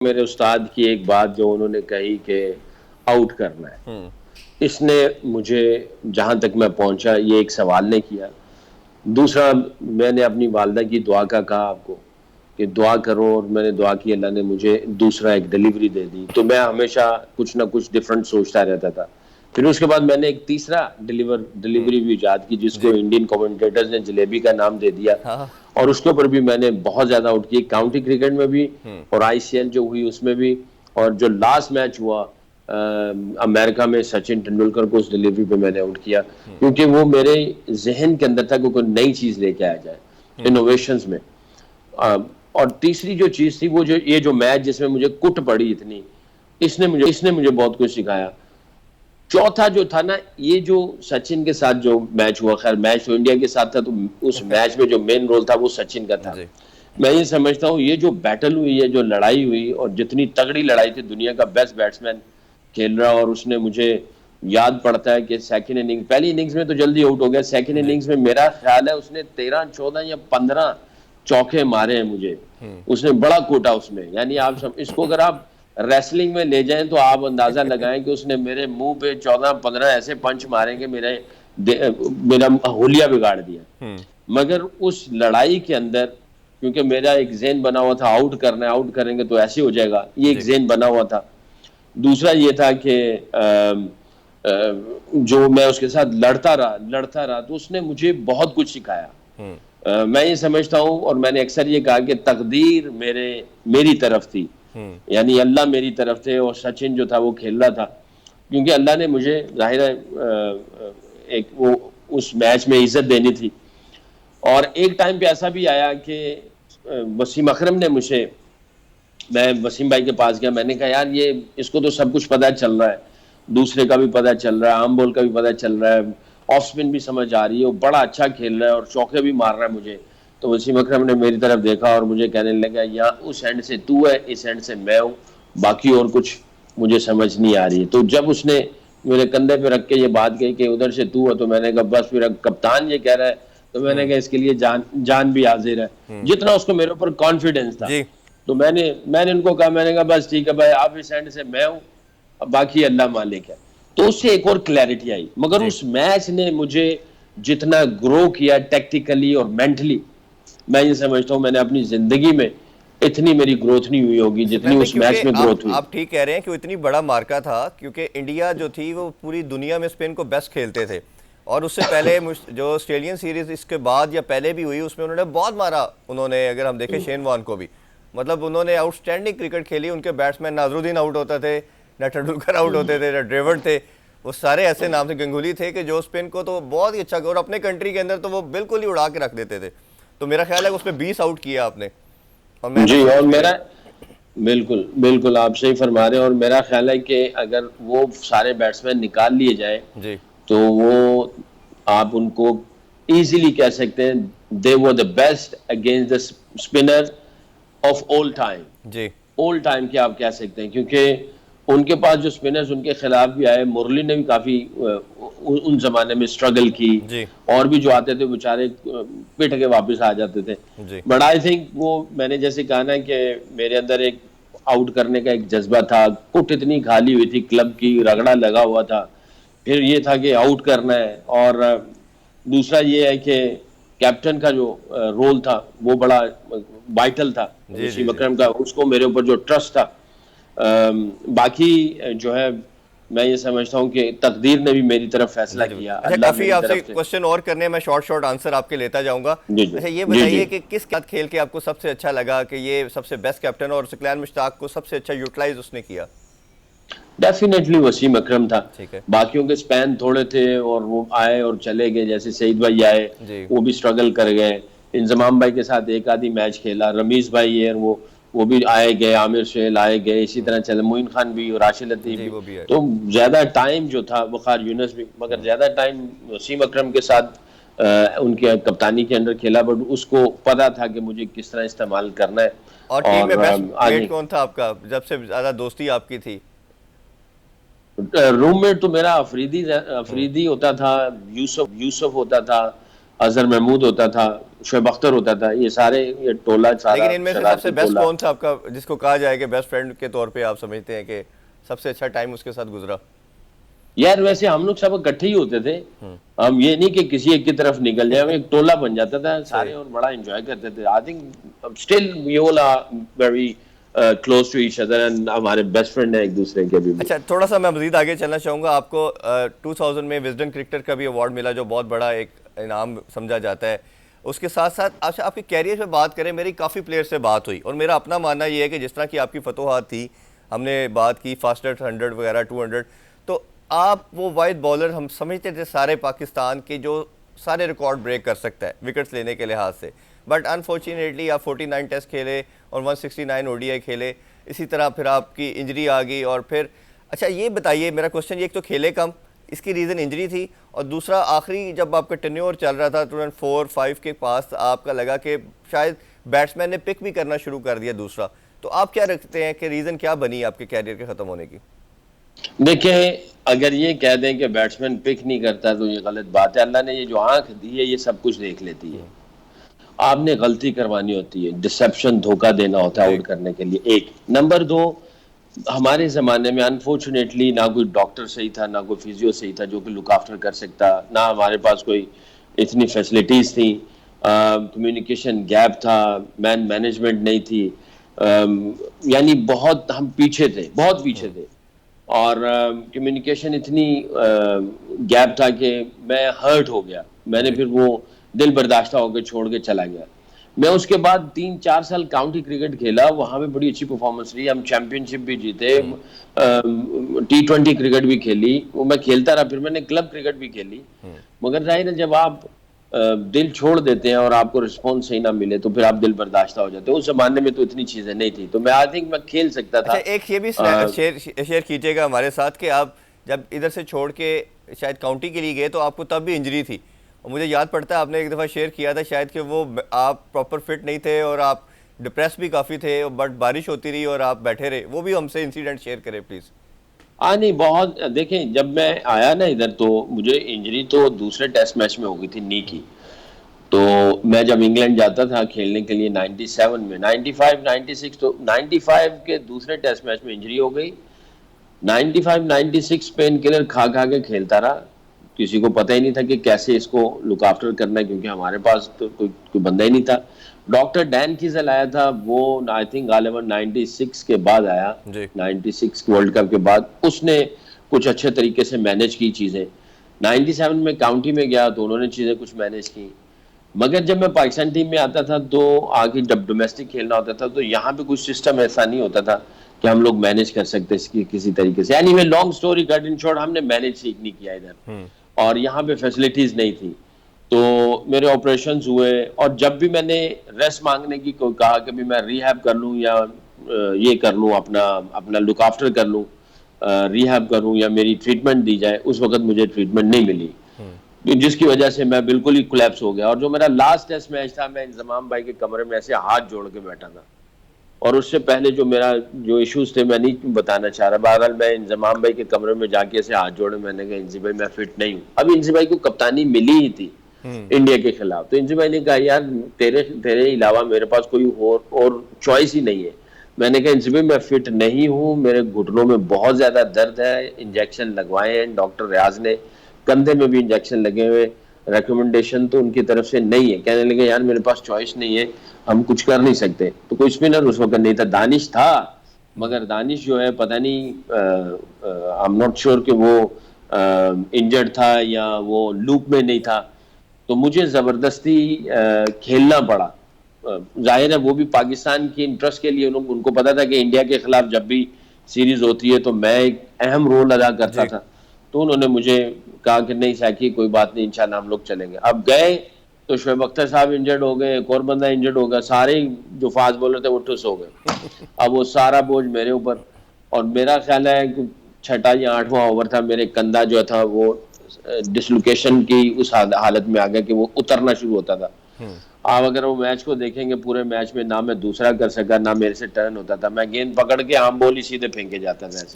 मेरे उस्ताद की एक बात जो उन्होंने कही कि आउट करना है, इसने मुझे जहाँ तक मैं पहुँचा ये एक सवाल ने किया। दूसरा, मैंने अपनी वालिदा की दुआ का कहा आपको कि दुआ करो, और मैंने दुआ की, अल्लाह ने मुझे दूसरा एक डिलीवरी दे दी। तो मैं हमेशा कुछ ना कुछ डिफरेंट सोचता रहता था। फिर उसके बाद मैंने एक तीसरा डिलीवरी भी ईजाद की, जिसको जी। इंडियन कमेंटेटर्स ने जलेबी का नाम दे दिया। हाँ। और उसके ऊपर भी मैंने बहुत ज़्यादा आउट की, काउंटी क्रिकेट में भी और आईसीएल जो हुई उसमें भी। और जो लास्ट मैच हुआ अमेरिका में, सचिन तेंदुलकर को उस डिलीवरी पे मैंने आउट किया, क्योंकि वो मेरे जहन के अंदर था कि कोई नई चीज़ लेके आ जाए इनोवेशंस में। और तीसरी जो चीज़ थी, वो जो ये जो मैच जिसमें मुझे कुट पड़ी इतनी, इसने मुझे बहुत कुछ सिखाया। चौथा जो था ना, ये जो सचिन के साथ जो मैच हुआ, खैर मैच तो इंडिया के साथ था, तो उस मैच में जो मेन रोल था वो सचिन का था। जी। मैं ये समझता हूँ ये जो बैटल हुई है, जो लड़ाई हुई, और जितनी तगड़ी लड़ाई थी, दुनिया का बेस्ट बैट्समैन खेल रहा, और उसने मुझे याद पड़ता है कि सेकंड इनिंग, पहली इनिंग्स में तो जल्दी आउट हो गया, सेकंड जी। इनिंग्स में मेरा ख्याल है उसने 13 14 या 15 चौके मारे हैं मुझे। उसने बड़ा कूटा उसमें, यानी इसको अगर आप रेसलिंग में ले जाएं तो आप अंदाजा लगाएं कि उसने मेरे मुंह पे 14 15 ऐसे पंच मारे कि मेरा होलिया बिगाड़ दिया। मगर उस लड़ाई के अंदर, क्योंकि मेरा एक ज़हन बना हुआ था आउट करना है, आउट करेंगे तो ऐसे हो जाएगा, ये एक जी। ज़हन बना हुआ था। दूसरा ये था कि जो मैं उसके साथ लड़ता रहा, तो उसने मुझे बहुत कुछ सिखाया। मैं ये समझता हूँ, और मैंने अक्सर ये कहा कि तकदीर मेरी तरफ थी, यानी अल्लाह मेरी तरफ थे, और सचिन जो था वो खेल रहा था, क्योंकि अल्लाह ने मुझे जाहिर है एक वो उस मैच में इज्जत देनी थी। और एक टाइम पे ऐसा भी आया कि वसीम अकरम ने मुझे, मैं वसीम भाई के पास गया, मैंने कहा यार ये इसको तो सब कुछ पता चल रहा है, दूसरे का भी पता चल रहा है, आम बॉल का भी पता चल रहा है, ऑफ स्पिन भी समझ आ रही है, वो बड़ा अच्छा खेल रहा है और चौके भी मार रहा है मुझे। तो वसीम अकरम ने मेरी तरफ देखा और मुझे कहने लगा, यहाँ उस एंड से तू है, इस एंड से मैं हूँ, बाकी और कुछ मुझे समझ नहीं आ रही है। तो जब उसने मेरे कंधे पे रख के ये बात कही कि उधर से तू है, तो मैंने कहा बस, फिर कप्तान ये कह रहा है तो मैंने कहा इसके लिए जान जान भी हाजिर है, जितना उसको मेरे ऊपर कॉन्फिडेंस था। जी। तो मैंने उनको कहा, मैंने कहा बस ठीक है भाई, आप इस एंड से मैं हूँ, अब बाकी अल्लाह मालिक है। तो उससे एक और क्लैरिटी आई। मगर जी। उस मैच ने मुझे जितना ग्रो किया टेक्टिकली और मेंटली, मैं ये समझता हूँ मैंने अपनी जिंदगी में इतनी मेरी ग्रोथ नहीं हुई होगी जितनी नहीं, उस क्योंकि मैच में आप ग्रोथ हुई। आप ठीक कह रहे हैं कि वो इतनी बड़ा मार्का था, क्योंकि इंडिया जो थी वो पूरी दुनिया में स्पिन को बेस्ट खेलते थे। और उससे पहले जो ऑस्ट्रेलियन सीरीज इसके बाद या पहले भी हुई, उसमें उन्होंने बहुत मारा। उन्होंने, अगर हम देखें शेन वॉर्न को भी, मतलब उन्होंने आउटस्टैंडिंग क्रिकेट खेली। उनके बैट्समैन नाजरुद्दीन आउट होते थे, न तेंदुलकर आउट होते थे, न ड्रेविड थे, वो सारे ऐसे नाम थे, गंगुली थे, कि जो स्पिन को तो बहुत ही अच्छा, और अपने कंट्री के अंदर तो वो बिल्कुल ही उड़ा के रख देते थे। तो मेरा ख्याल है उसमें 20 आउट किया आपने, और मैन ऑफ जी, और सीरीज भी मेरा रहे। बिल्कुल बिल्कुल आप सही फरमा रहे हैं, और मेरा ख्याल है कि अगर वो सारे बैट्समैन निकाल लिए जाए जी। तो वो, आप उनको इजीली कह सकते हैं, they were the best against the spinner of जी। ऑल टाइम के आप कह सकते हैं, क्योंकि उनके पास जो स्पिनर्स उनके खिलाफ भी आए, मुरली ने भी काफी उन जमाने में स्ट्रगल की, जी। और भी जो आते थे बेचारे पिट के वापस आ जाते थे। जी। बट आई थिंक वो, मैंने जैसे कहा ना कि मेरे अंदर एक आउट करने का एक जज्बा था, कुट इतनी खाली हुई थी, क्लब की रगड़ा लगा हुआ था, फिर ये था कि आउट करना है। और दूसरा ये है कि कैप्टन का जो रोल था वो बड़ा वाइटल था, जी। जी। वसीम जी। अकरम का, उसको मेरे ऊपर जो ट्रस्ट था। बाकी जो है, मैं ये समझता हूँ कि तकदीर ने भी मेरी तरफ जी। फैसला जी। किया, अच्छा, अल्लाह काफ़ी मेरी आपसे तरफ से। क्वेश्चन और करने हैं, मैं शॉर्ट शॉर्ट आंसर आपके लेता जाऊंगा। जी जी अच्छा, ये जी जी। बताइए कि किस बात खेल के आपको सबसे अच्छा लगा कि ये सबसे बेस्ट कैप्टन, और सिकलैन मुश्ताक को सबसे अच्छा यूटिलाइज उसने किया? डेफिनेटली वसीम अकरम था। ठीक है। बाकियों के स्पैन थोड़े थे और वो आए और चले गए, जैसे सईद भाई आए, जी। वो भी स्ट्रगल कर गए। इंजमाम भाई के साथ एक आधी मैच खेला, रमीज भाई है वो भी आए गए, आमिर सुहेल आए गए, इसी तरह चले, मोइन खान भी और राशिद लतीफ जी, भी। वो भी है। तो ज्यादा टाइम जो था, वखार यूनस भी, मगर ज्यादा टाइम वसीम अकरम के साथ उनके कप्तानी के अंदर खेला, बट उसको पता था कि मुझे किस तरह इस्तेमाल करना है। और टीम और में बेस्ट मेट आगे कौन था आपका, जब से ज़्यादा दोस्ती आपकी थी? रूममेट तो मेरा अफरीदी अफरीदी होता था, यूसुफ यूसुफ होता था, अजहर महमूद होता था, शोएब अख्तर होता था, ये सारे ये टोला लेकिन सारा इनमें से सबसे शरारती बेस्ट टोला। कौन था आपका, जिसको कहा जाए कि बेस्ट फ्रेंड के तौर पे आप समझते हैं कि सबसे अच्छा टाइम उसके साथ गुजरा? यार वैसे हम लोग सब इकट्ठे ही होते थे, हम ये नहीं कि किसी एक की तरफ निकल जाए, हम एक टोला बन जाता था सही। सारे और बड़ा एंजॉय करते थे। I think still we all are very close to each other, and हमारे बेस्ट फ्रेंड है एक दूसरे के भी। अच्छा, थोड़ा सा मैं मज़ीद आगे चलना चाहूँगा। आपको 2000 में विजडन क्रिकेटर का भी अवार्ड मिला, जो बहुत बड़ा एक इनाम समझा जाता है। उसके साथ साथ अच्छा, आपके कैरियर पे बात करें, मेरी काफ़ी प्लेयर से बात हुई और मेरा अपना मानना ये है कि जिस तरह की आपकी फतोहात थी, हमने बात की फास्टेस्ट 100 वगैरह 200, तो आप वो वाइड बॉलर हम समझते थे सारे पाकिस्तान के जो सारे रिकॉर्ड ब्रेक कर सकता है विकेट्स लेने के लिहाज से। बट अनफॉर्चुनेटली आप 49 टेस्ट खेले और 169 ओडीआई खेले, इसी तरह फिर आपकी इंजरी आ गई और फिर अच्छा ये बताइए, मेरा क्वेश्चन ये, एक तो खेले कम, इसकी रीज़न इंजरी थी, और दूसरा आखिरी जब आपका टेन्योर चल रहा था 2004-5 के पास, आपका लगा कि शायद बैट्समैन ने पिक भी करना शुरू कर दिया दूसरा। तो आप क्या रखते हैं कि रीज़न क्या बनी आपके कैरियर के ख़त्म होने की? देखिए, अगर ये कह दें कि बैट्समैन पिक नहीं करता तो ये गलत बात है। अल्लाह ने ये जो आंख दी है ये सब कुछ देख लेती है। आपने गलती करवानी होती है, डिसेप्शन, धोखा देना होता है जी। आउट करने के लिए, एक। नंबर दो, हमारे ज़माने में अनफॉर्चुनेटली ना कोई डॉक्टर सही था, ना कोई फिजियो सही था जो कि लुक आफ्टर कर सकता, ना हमारे पास कोई इतनी फैसिलिटीज़ थी, कम्युनिकेशन गैप था, मैन मैनेजमेंट नहीं थी, यानी बहुत हम पीछे थे, बहुत पीछे थे। और कम्युनिकेशन इतनी गैप था कि मैं हर्ट हो गया, मैंने जी। फिर वो दिल बर्दाश्ता होकर छोड़ के चला गया। मैं उसके बाद 3-4 साल काउंटी क्रिकेट खेला, वहाँ पे बड़ी अच्छी परफॉर्मेंस रही, हम चैंपियनशिप भी जीते, T20 क्रिकेट भी खेली, वो मैं खेलता रहा, फिर मैंने क्लब क्रिकेट भी खेली। मगर जाहिर है जब आप दिल छोड़ देते हैं और आपको रिस्पॉन्स सही ना मिले तो फिर आप दिल बर्दाश्ता हो जाते हो। उस जमाने में तो इतनी चीजें नहीं थी, तो मैं आई थिंक मैं खेल सकता था। अच्छा, एक ये भी शेयर कीजिएगा हमारे साथ कि आप जब इधर से छोड़ के शायद काउंटी के लिए गए तो आपको तब भी इंजरी थी, और मुझे याद पड़ता है आपने एक दफ़ा शेयर किया था शायद कि वो आप प्रॉपर फिट नहीं थे और आप डिप्रेस भी काफ़ी थे, बट बारिश होती रही और आप बैठे रहे। वो भी हमसे इंसिडेंट शेयर करें प्लीज़। हाँ नहीं, बहुत देखें, जब मैं आया ना इधर तो मुझे इंजरी तो दूसरे टेस्ट मैच में हो गई थी, नी की। तो मैं जब इंग्लैंड जाता था खेलने के लिए 97 में, 95 96, तो 95 के दूसरे टेस्ट मैच में इंजरी हो गई। 95 96 पेन किलर खा खा के खेलता रहा, किसी को पता ही नहीं था कि कैसे इसको लुक आफ्टर करना है, क्योंकि हमारे पास तो कोई बंदा ही नहीं था। डॉक्टर डैन कीजल आया था, वो आई थिंक गालिबन 96 के बाद आया, जी। 96 वर्ल्ड कप के बाद उसने कुछ अच्छे तरीके से मैनेज की चीज़ें। 97 में काउंटी में गया तो उन्होंने चीज़ें कुछ मैनेज की। मगर जब मैं पाकिस्तान टीम में आता था तो आगे जब डोमेस्टिक खेलना होता था तो यहाँ पे कुछ सिस्टम ऐसा नहीं होता था कि हम लोग मैनेज कर सकते इसकी किसी तरीके से। यानी मैं long story cut in short, हमने मैनेज सीख नहीं किया इधर, और यहाँ पे फैसिलिटीज नहीं थी। तो मेरे ऑपरेशंस हुए, और जब भी मैंने रेस्ट मांगने की कोई कहा कि भी मैं रिहैब कर लूँ या ये कर लूँ, अपना अपना लुक आफ्टर कर लूँ, रिहैब करूँ या मेरी ट्रीटमेंट दी जाए, उस वक्त मुझे ट्रीटमेंट नहीं मिली, जिसकी वजह से मैं बिल्कुल ही कोलैप्स हो गया। और जो मेरा लास्ट टेस्ट मैच था, मैं इंजमाम भाई के कमरे में ऐसे हाथ जोड़ के बैठा था, और उससे पहले जो मेरा जो इश्यूज थे मैं नहीं बताना चाह रहा। बहरहाल मैं इंजमाम भाई के कमरे में जाके ऐसे हाथ जोड़े, मैंने कहा इंजी भाई मैं फिट नहीं हूँ। अब इंजी भाई को कप्तानी मिली ही थी इंडिया के खिलाफ, तो इंजी भाई ने कहा यार तेरे तेरे अलावा मेरे पास कोई और चॉइस ही नहीं है। मैंने कहा इंजी भाई मैं फिट नहीं हूँ, मेरे घुटनों में बहुत ज्यादा दर्द है, इंजेक्शन लगवाए हैं डॉक्टर रियाज ने, कंधे में भी इंजेक्शन लगे हुए, रिकमेंडेशन तो उनकी तरफ से नहीं है। कहने लगे यार मेरे पास चॉइस नहीं है, हम कुछ कर नहीं सकते। तो कोई स्पिनर उस वक्त नहीं था, दानिश था, मगर दानिश जो है पता नहीं, आई एम नॉट श्योर कि वो इंजर्ड था या वो लूप में नहीं था। तो मुझे जबरदस्ती खेलना पड़ा। जाहिर है वो भी पाकिस्तान की इंटरेस्ट के लिए, उनको पता था कि इंडिया के खिलाफ जब भी सीरीज होती है तो मैं एक अहम रोल अदा करता जी। था। तो उन्होंने मुझे कहा कि नहीं साकी कोई बात नहीं, इंशाल्लाह हम लोग चलेंगे। अब गए तो शोएब अख्तर साहब इंजर्ड हो गए, एक और बंदा इंजर्ड हो गया, सारे जो फास्ट बॉलर थे वो ठुस हो गए। अब वो सारा बोझ मेरे ऊपर, और मेरा ख्याल है कि छठा या आठवां ओवर था, मेरे कंधा जो था वो डिसलोकेशन की उस हालत में आ गया कि वो उतरना शुरू होता था। आप अगर वो मैच को देखेंगे, पूरे मैच में ना मैं दूसरा कर सका, ना मेरे से टर्न होता था, मैं गेंद पकड़ के आम बॉल ही सीधे फेंके जाता था ऐसे।